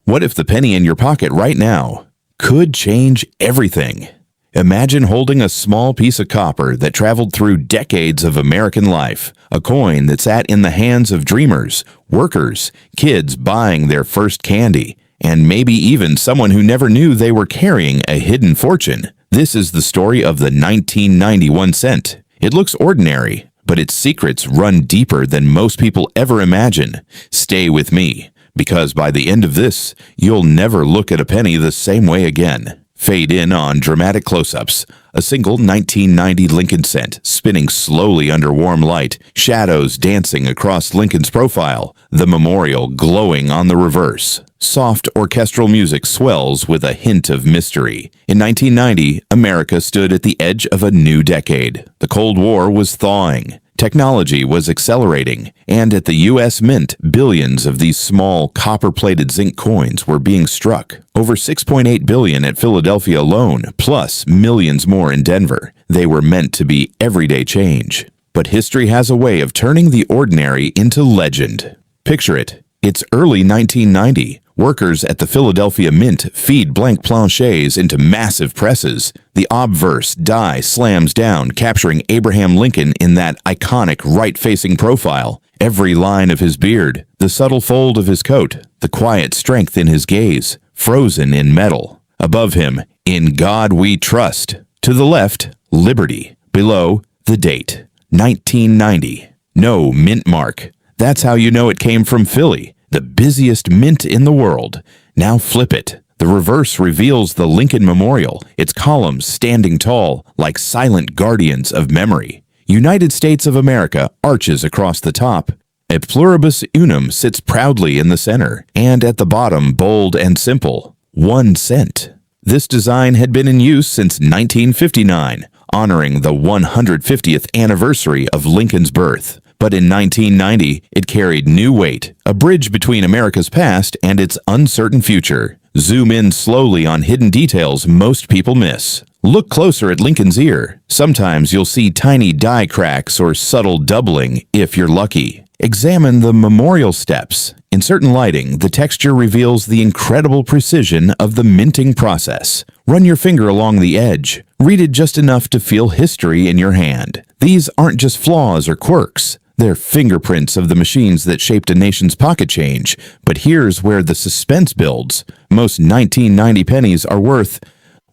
What if the penny in your pocket right now could change everything? Imagine holding a small piece of copper that traveled through decades of American life, a coin that sat in the hands of dreamers, workers, kids buying their first candy, and maybe even someone who never knew they were carrying a hidden fortune. This is the story of the 1991 cent. It looks ordinary, but its secrets run deeper than most people ever imagine. Stay with me, because by the end of this, you'll never look at a penny the same way again. Fade in on dramatic close-ups. A single 1990 Lincoln cent spinning slowly under warm light, shadows dancing across Lincoln's profile, the memorial glowing on the reverse. Soft orchestral music swells with a hint of mystery. In 1990, America stood at the edge of a new decade. The Cold War was thawing. Technology was accelerating, and at the U.S. Mint, billions of these small, copper-plated zinc coins were being struck. Over $6.8 billion at Philadelphia alone, plus millions more in Denver. They were meant to be everyday change. But history has a way of turning the ordinary into legend. Picture it. It's early 1990. Workers at the Philadelphia Mint feed blank planchets into massive presses. The obverse die slams down, capturing Abraham Lincoln in that iconic right-facing profile. Every line of his beard, the subtle fold of his coat, the quiet strength in his gaze, frozen in metal. Above him, "In God We Trust." To the left, "Liberty." Below, the date, 1990. No mint mark. That's how you know it came from Philly, the busiest mint in the world. Now flip it. The reverse reveals the Lincoln Memorial, its columns standing tall like silent guardians of memory. United States of America arches across the top. A pluribus unum sits proudly in the center, and at the bottom, bold and simple, 1 cent. This design had been in use since 1959, honoring the 150th anniversary of Lincoln's birth. But in 1990, it carried new weight, a bridge between America's past and its uncertain future. Zoom in slowly on hidden details most people miss. Look closer at Lincoln's ear. Sometimes you'll see tiny die cracks or subtle doubling, if you're lucky. Examine the memorial steps. In certain lighting, the texture reveals the incredible precision of the minting process. Run your finger along the edge. Read it just enough to feel history in your hand. These aren't just flaws or quirks. They're fingerprints of the machines that shaped a nation's pocket change. But here's where the suspense builds. Most 1990 pennies are worth,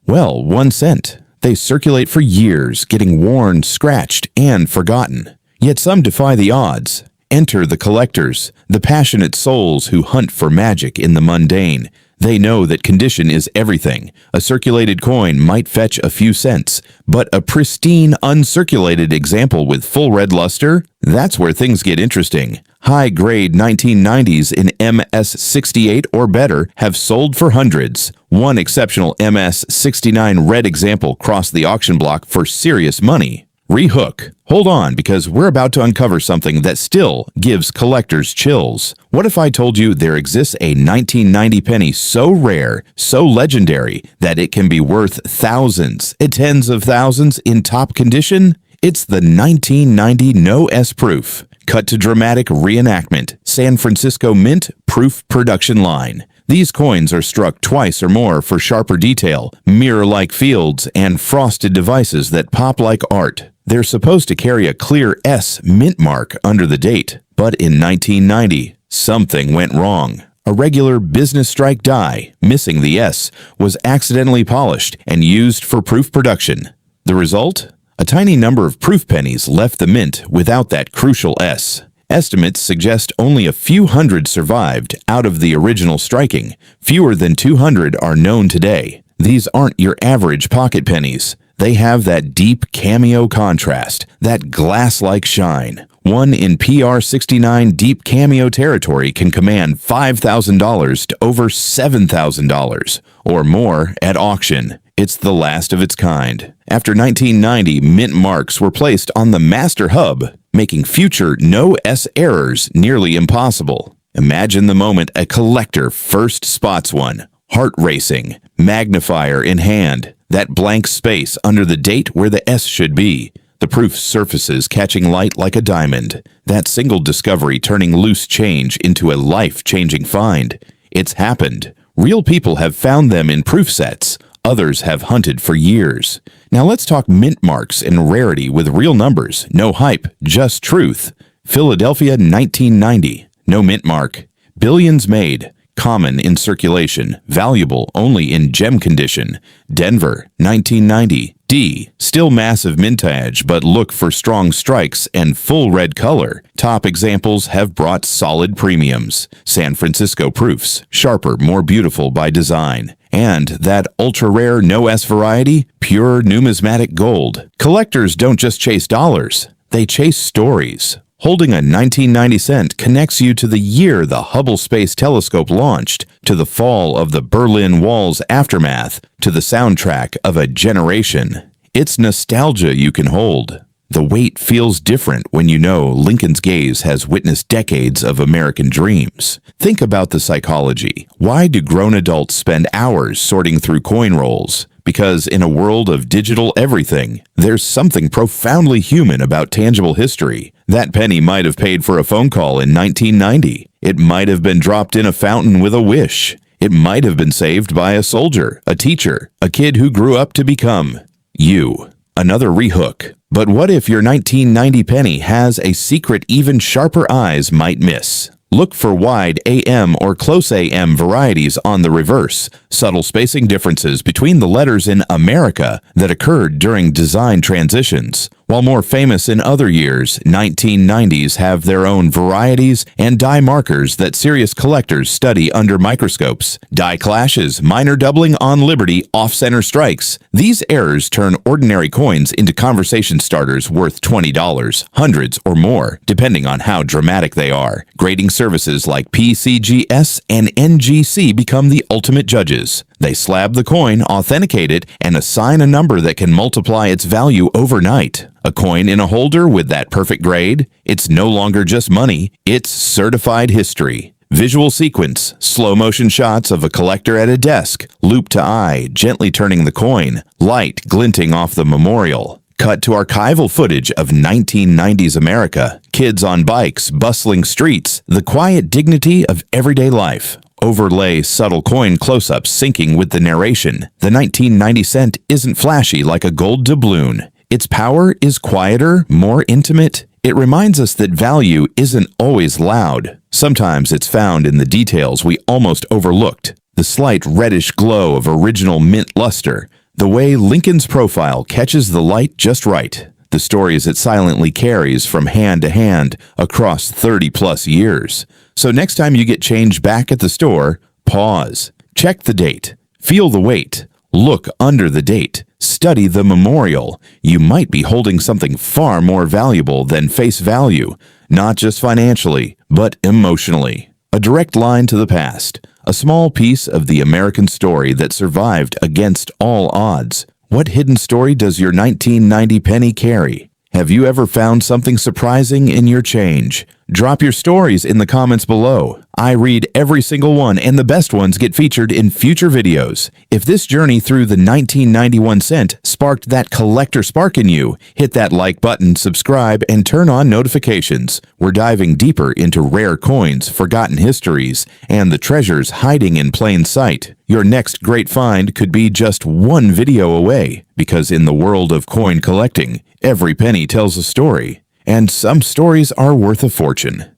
well, 1 cent. They circulate for years, getting worn, scratched, and forgotten. Yet some defy the odds. Enter the collectors, the passionate souls who hunt for magic in the mundane. They know that condition is everything. A circulated coin might fetch a few cents, but a pristine, uncirculated example with full red luster? That's where things get interesting. High-grade 1990s in MS-68 or better have sold for hundreds. One exceptional MS-69 red example crossed the auction block for serious money. Rehook. Hold on, because we're about to uncover something that still gives collectors chills. What if I told you there exists a 1990 penny so rare, so legendary, that it can be worth thousands, tens of thousands in top condition? It's the 1990 No S Proof. Cut to dramatic reenactment. San Francisco Mint Proof Production Line. These coins are struck twice or more for sharper detail, mirror-like fields, and frosted devices that pop like art. They're supposed to carry a clear S mint mark under the date. But in 1990, something went wrong. A regular business strike die, missing the S, was accidentally polished and used for proof production. The result? A tiny number of proof pennies left the mint without that crucial S. Estimates suggest only a few hundred survived out of the original striking. Fewer than 200 are known today. These aren't your average pocket pennies. They have that deep cameo contrast, that glass-like shine. One in PR69 deep cameo territory can command $5,000 to over $7,000 or more at auction. It's the last of its kind. After 1990, mint marks were placed on the master hub, making future no S errors nearly impossible. Imagine the moment a collector first spots one. Heart racing, magnifier in hand, that blank space under the date where the S should be. The proof surfaces catching light like a diamond. That single discovery turning loose change into a life-changing find. It's happened. Real people have found them in proof sets. Others have hunted for years. Now let's talk mint marks and rarity with real numbers. No hype, just truth. Philadelphia, 1990. No mint mark. Billions made. Common in circulation. Valuable only in gem condition. Denver, 1990. D. Still massive mintage, but look for strong strikes and full red color. Top examples have brought solid premiums. San Francisco proofs. Sharper, more beautiful by design. And that ultra-rare no S variety, pure numismatic gold. Collectors don't just chase dollars. They chase stories. Holding a 1990 cent connects you to the year the Hubble Space Telescope launched, to the fall of the Berlin Wall's aftermath, to the soundtrack of a generation. It's nostalgia you can hold. The weight feels different when you know Lincoln's gaze has witnessed decades of American dreams. Think about the psychology. Why do grown adults spend hours sorting through coin rolls? Because in a world of digital everything, there's something profoundly human about tangible history. That penny might have paid for a phone call in 1990. It might have been dropped in a fountain with a wish. It might have been saved by a soldier, a teacher, a kid who grew up to become you. Another rehook. But what if your 1990 penny has a secret even sharper eyes might miss? Look for wide AM or close AM varieties on the reverse, subtle spacing differences between the letters in America that occurred during design transitions. While more famous in other years, 1990s have their own varieties and die markers that serious collectors study under microscopes. Die clashes, minor doubling on Liberty, off-center strikes. These errors turn ordinary coins into conversation starters worth $20, hundreds or more, depending on how dramatic they are. Grading services like PCGS and NGC become the ultimate judges. They slab the coin, authenticate it, and assign a number that can multiply its value overnight. A coin in a holder with that perfect grade? It's no longer just money, it's certified history. Visual sequence, slow motion shots of a collector at a desk, loop to eye, gently turning the coin, light glinting off the memorial. Cut to archival footage of 1990s America, kids on bikes, bustling streets, the quiet dignity of everyday life. Overlay subtle coin close-ups syncing with the narration. The 1990 cent isn't flashy like a gold doubloon. Its power is quieter, more intimate. It reminds us that value isn't always loud. Sometimes it's found in the details we almost overlooked. The slight reddish glow of original mint luster. The way Lincoln's profile catches the light just right. The stories it silently carries from hand to hand across 30-plus years. So next time you get change back at the store, pause. Check the date. Feel the weight. Look under the date. Study the memorial. You might be holding something far more valuable than face value, not just financially, but emotionally. A direct line to the past. A small piece of the American story that survived against all odds. What hidden story does your 1990 penny carry? Have you ever found something surprising in your change? Drop your stories in the comments below. I read every single one, and the best ones get featured in future videos. If this journey through the 1991 cent sparked that collector spark in you, hit that like button, subscribe, and turn on notifications. We're diving deeper into rare coins, forgotten histories, and the treasures hiding in plain sight. Your next great find could be just one video away, because in the world of coin collecting, every penny tells a story. And some stories are worth a fortune.